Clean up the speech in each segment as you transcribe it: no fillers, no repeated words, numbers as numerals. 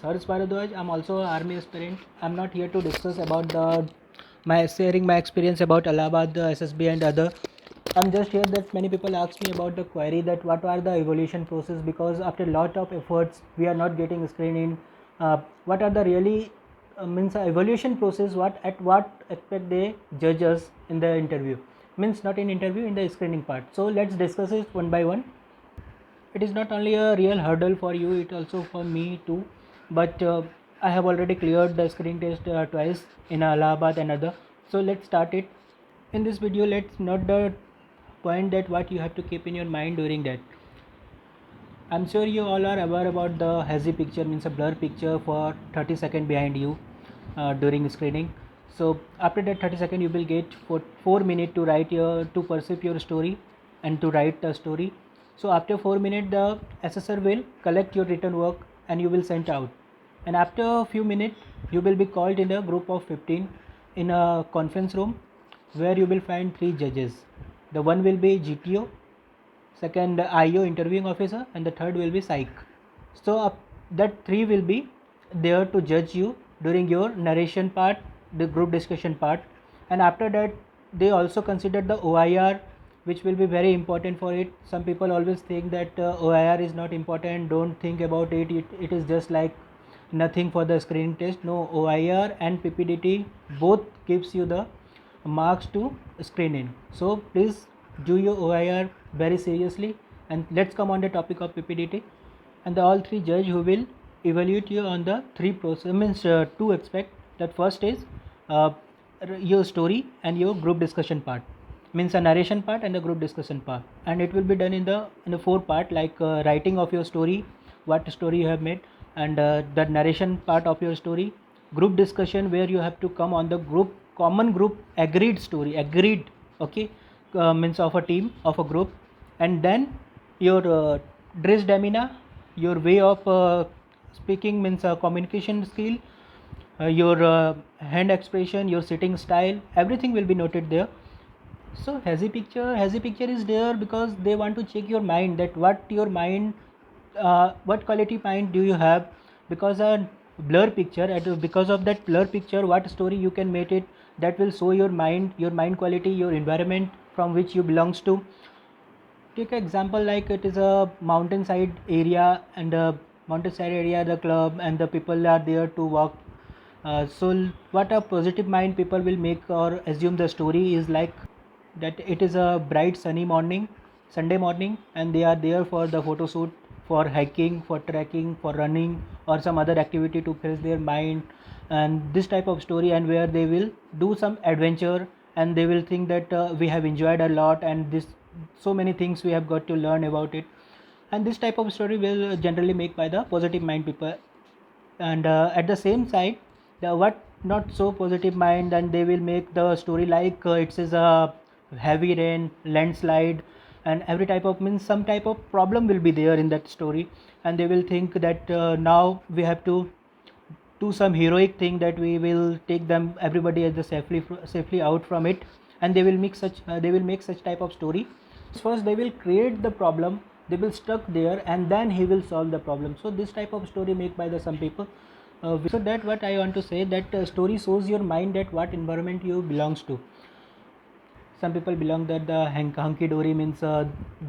Harsh Bharadwaj. I'm also an army aspirant. I'm not here to discuss about the my sharing my experience about Allahabad, the SSB and other. I'm just here that many people ask me about the query that what are the evaluation process, because after a lot of efforts we are not getting screening. What are the really means evaluation process? What aspect they judge us in the interview? Means not in interview, in the screening part. So let's discuss it one by one. It is not only a real hurdle for you, it also for me too, but I have already cleared the screen test twice in Allahabad and other. So let's start it. In this video, let's note the point that what you have to keep in your mind during that. I'm sure you all are aware about the hazy picture, means a blur picture for 30 seconds behind you during screening. So after that 30 seconds, you will get 4 minutes to write to perceive your story and to write the story. So after 4 minutes, the assessor will collect your written work and you will send out. And after a few minutes, you will be called in a group of 15 in a conference room where you will find three judges. The one will be GTO, second IO interviewing officer, and the third will be psych. So that three will be there to judge you during your narration part, the group discussion part, and after that they also consider the OIR, which will be very important for it. Some people always think that OIR is not important, don't think about it, it is just like nothing for the screening test. No, OIR and PPDT both gives you the marks to screening. So please do your OIR very seriously, and let's come on the topic of PPDT. And the all three judge who will evaluate you on the three process, means two aspect. That first is uh, your story and your group discussion part, means a narration part and the group discussion part, and it will be done in the four part, like writing of your story, what story you have made, and the narration part of your story, group discussion where you have to come on the group common group agreed story, agreed, okay, means of a team, of a group, and then your dress demeanor, your way of speaking, means communication skill, your hand expression, your sitting style, everything will be noted there. So hazy picture is there because they want to check your mind, that what your mind, what quality mind do you have, because a blur picture, because of that blur picture, what story you can make it, that will show your mind quality, your environment from which you belongs to. Take an example, like it is a mountainside area, and the mountainside area, the club and the people are there to walk. So what a positive mind people will make or assume the story is like, that it is a bright sunny morning, Sunday morning, and they are there for the photo shoot, for hiking, for trekking, for running, or some other activity to fresh their mind, and this type of story, and where they will do some adventure, and they will think that we have enjoyed a lot, and this so many things we have got to learn about it. And this type of story will generally make by the positive mind people. And at the same side, the what not so positive mind, and they will make the story like it is a heavy rain, landslide, and every type of, means some type of problem will be there in that story, and they will think that now we have to do some heroic thing, that we will take them everybody as the safely out from it, and they will make such type of story. First they will create the problem, they will stuck there, and then he will solve the problem. So this type of story made by the some people. So that what I want to say, that story shows your mind that what environment you belongs to. Some people belong that the hunky dory, means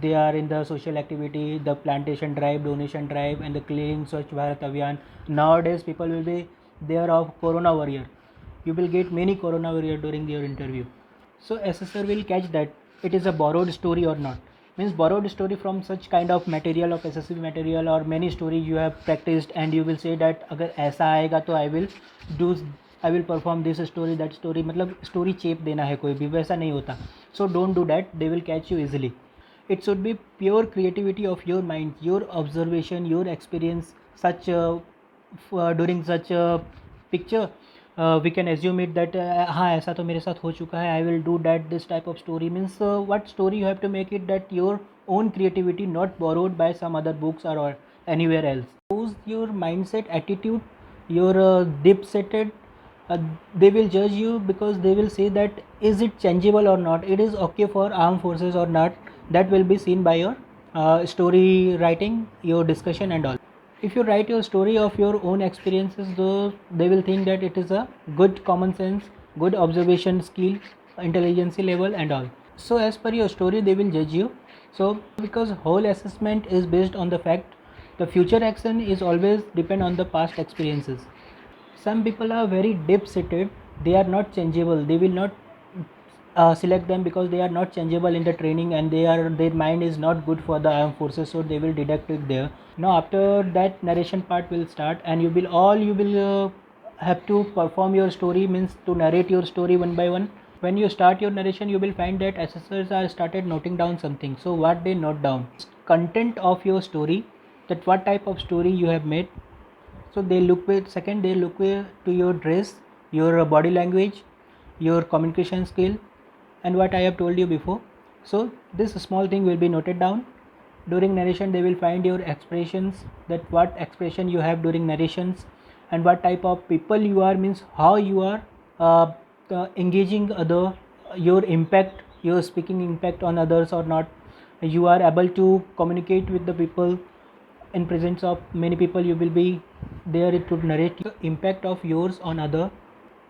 they are in the social activity, the plantation drive, donation drive, and the clean Swachh Bharat Abhiyan. Nowadays people will be there of corona warrior, you will get many corona warrior during your interview. So assessor will catch that it is a borrowed story or not, means borrowed story from such kind of material, of assessive material, or many story you have practiced, and you will say that अगर ऐसा आएगा तो do I will perform this story, that story, मतलब story चेप देना है कोई भी, वैसा नहीं होता. So don't do that, they will catch you easily. It should be pure creativity of your mind, your observation, your experience, such during such a picture. We can assume it that हाँ ऐसा तो मेरे साथ हो चुका है, I will do that, this type of story, means what story you have to make it, that your own creativity, not borrowed by some other books or anywhere else. Suppose your mindset, attitude, your deep seated, they will judge you, because they will say that is it changeable or not, it is okay for armed forces or not, that will be seen by your story writing, your discussion and all. If you write your story of your own experiences, though, they will think that it is a good common sense, good observation skill, intelligence level and all. So as per your story they will judge you. So because whole assessment is based on the fact the future action is always depend on the past experiences. Some people are very deep seated, they are not changeable, they will not select them because they are not changeable in the training, and their mind is not good for the armed forces, so they will deduct it there. Now after that narration part will start, and you will have to perform your story, means to narrate your story one by one. When you start your narration you will find that assessors are started noting down something. So what they note down, content of your story, that what type of story you have made. So they look with second, they look with to your dress, your body language, your communication skill, and what I have told you before. So this small thing will be noted down. During narration they will find your expressions, that what expression you have during narrations, and what type of people you are, means how you are uh, engaging other, your impact, your speaking impact on others or not, you are able to communicate with the people in presence of many people, you will be there to narrate the impact of yours on other.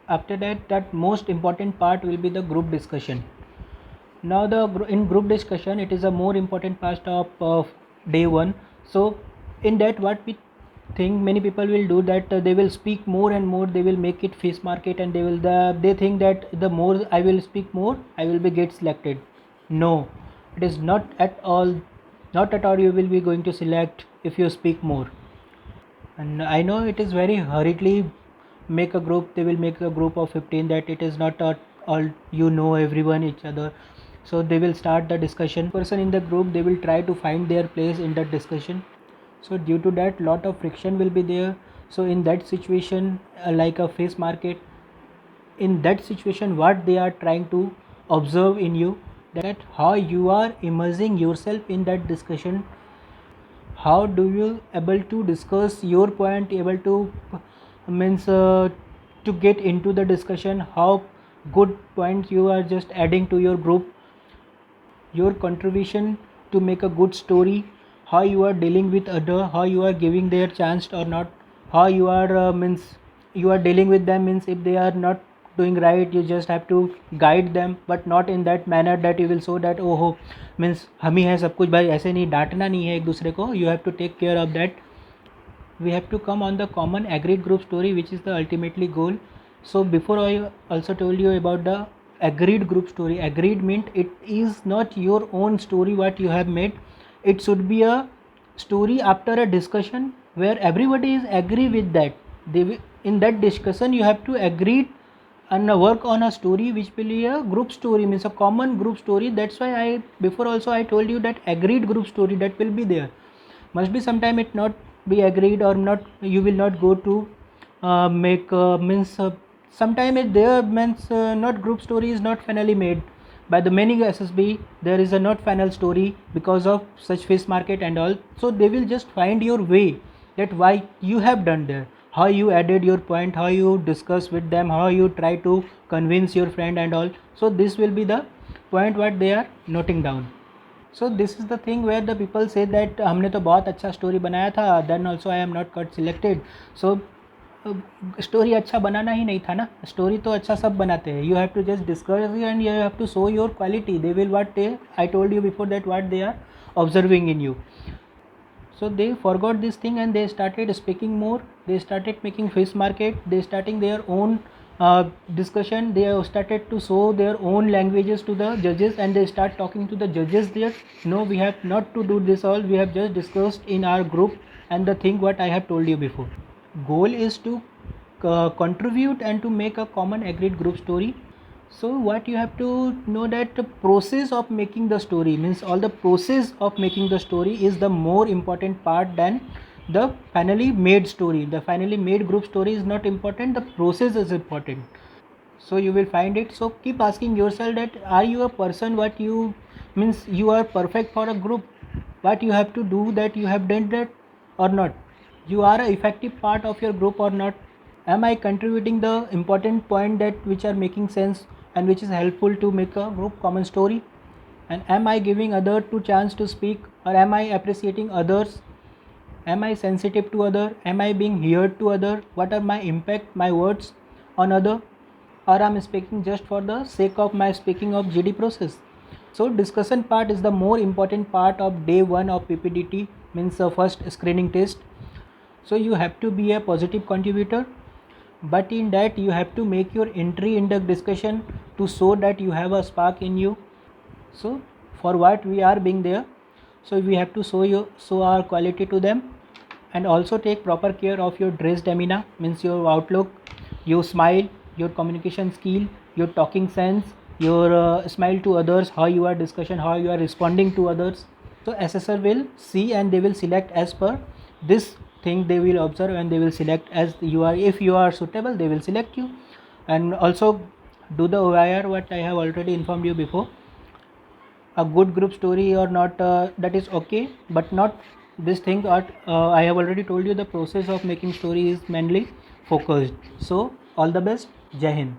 After that, that most important part will be the group discussion. Now in group discussion it is a more important part of day one. So in that what we think many people will do that they will speak more and more, they will make it face market, and they think that the more I will speak more I will be get selected. No, it is not at all, not at all you will be going to select if you speak more. And I know it is very hurriedly make a group, they will make a group of 15, that it is not all you know everyone each other. So they will start the discussion, person in the group they will try to find their place in that discussion. So due to that lot of friction will be there. So in that situation, like a face market, in that situation what they are trying to observe in you, that how you are immersing yourself in that discussion, how do you able to discuss your point, able to means to get into the discussion, how good point you are just adding to your group, your contribution to make a good story, how you are dealing with other, how you are giving their chance or not, how you are means you are dealing with them, means if they are not doing right you just have to guide them, but not in that manner that you will show that oh ho means हम ही है सब कुछ भाई, ऐसे नहीं, डांटना नहीं है एक दूसरे को, you have to take care of that. We have to come on the common agreed group story, which is the ultimately goal. So before I also told you about the agreed group story. Agreed meant it is not your own story what you have made, it should be a story after a discussion where everybody is agree with that. In that discussion you have to agree and work on a story which will be a group story, means a common group story. That's why I before also I told you that agreed group story that will be there. Must be sometime it not be agreed or not, you will not go to make means sometime it there means not group story is not finally made by the many SSB, there is a not final story because of such face market and all. So they will just find your way, that why you have done there, how you added your point, how you discuss with them, how you try to convince your friend and all. So this will be the point what they are noting down. So this is the thing where the people say that हमने तो बहुत अच्छा story बनाया था, then also I am not got selected. So story अच्छा बनाना ही नहीं था ना, स्टोरी तो अच्छा सब बनाते हैं, you have to just discuss and you have to show your quality. They will what they, I told you before that what they are observing in you. So they forgot this thing and they started speaking more, they started making face market, they starting their own discussion, they have started to show their own languages to the judges, and they start talking to the judges there. No, we have not to do this all, we have just discussed in our group and the thing what I have told you before. Goal is to contribute and to make a common agreed group story. So what you have to know, that the process of making the story, means all the process of making the story is the more important part than the finally made story. The finally made group story is not important, the process is important. So you will find it. So keep asking yourself that are you a person what you means you are perfect for a group, what you have to do that you have done that or not, you are a effective part of your group or not, am I contributing the important point that which are making sense and which is helpful to make a group common story, and am I giving other to chance to speak, or am I appreciating others, Am I sensitive to other? Am I being heard to other? What are my impact, my words on other? Or I'm speaking just for the sake of my speaking of GD process. So discussion part is the more important part of day 1 of PPDT, means the first screening test. So you have to be a positive contributor, but in that you have to make your entry in the discussion to show that you have a spark in you. So for what we are being there, so we have to show our quality to them, and also take proper care of your dress demeanor, means your outlook, your smile, your communication skill, your talking sense, your smile to others, how you are discussion, how you are responding to others. So assessor will see and they will select as per this thing, they will observe and they will select as you are. If you are suitable, they will select you. And also do the OIR, what I have already informed you before. A good group story or not, that is okay, but not this thing that I have already told you, the process of making story is mainly focused. So all the best. Jai Hind.